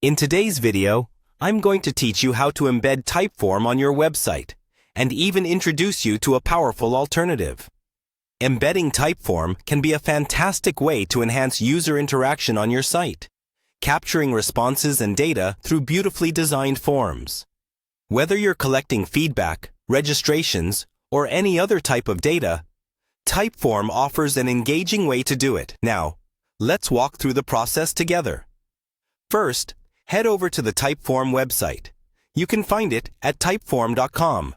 In today's video, I'm going to teach you how to embed Typeform on your website and even introduce you to a powerful alternative. Embedding Typeform can be a fantastic way to enhance user interaction on your site, capturing responses and data through beautifully designed forms. Whether you're collecting feedback, registrations, or any other type of data, Typeform offers an engaging way to do it. Now, let's walk through the process together. First, head over to the Typeform website. You can find it at typeform.com,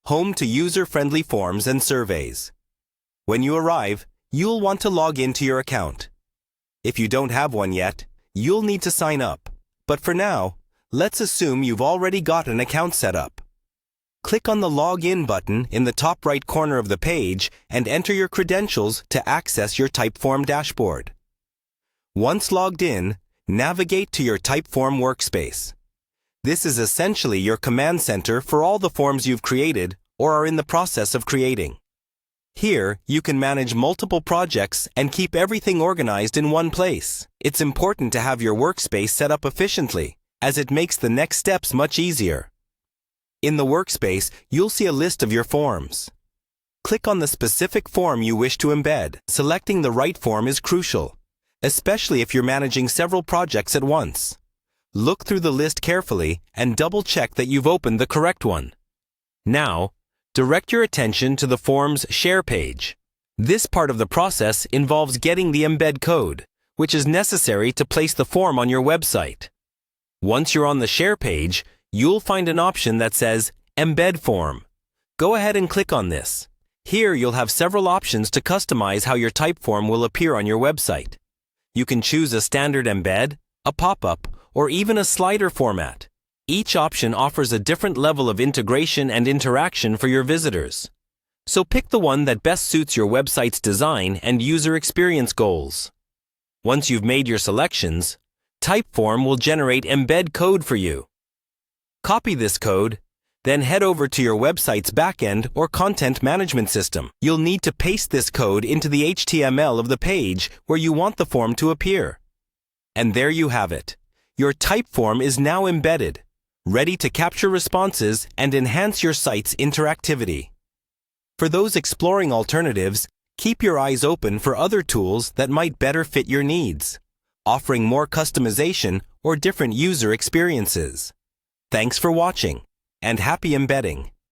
home to user-friendly forms and surveys. When you arrive, you'll want to log into your account. If you don't have one yet, you'll need to sign up. But for now, let's assume you've already got an account set up. Click on the Login button in the top right corner of the page and enter your credentials to access your Typeform dashboard. Once logged in, navigate to your Typeform workspace. This is essentially your command center for all the forms you've created or are in the process of creating. Here, you can manage multiple projects and keep everything organized in one place. It's important to have your workspace set up efficiently, as it makes the next steps much easier. In the workspace, you'll see a list of your forms. Click on the specific form you wish to embed. Selecting the right form is crucial, especially if you're managing several projects at once. Look through the list carefully and double-check that you've opened the correct one. Now, direct your attention to the form's Share page. This part of the process involves getting the embed code, which is necessary to place the form on your website. Once you're on the Share page, you'll find an option that says Embed Form. Go ahead and click on this. Here you'll have several options to customize how your Typeform will appear on your website. You can choose a standard embed, a pop-up, or even a slider format. Each option offers a different level of integration and interaction for your visitors. So pick the one that best suits your website's design and user experience goals. Once you've made your selections, Typeform will generate embed code for you. Copy this code, then head over to your website's backend or content management system. You'll need to paste this code into the HTML of the page where you want the form to appear. And there you have it. Your Typeform is now embedded, ready to capture responses and enhance your site's interactivity. For those exploring alternatives, keep your eyes open for other tools that might better fit your needs, offering more customization or different user experiences. Thanks for watching, and happy embedding!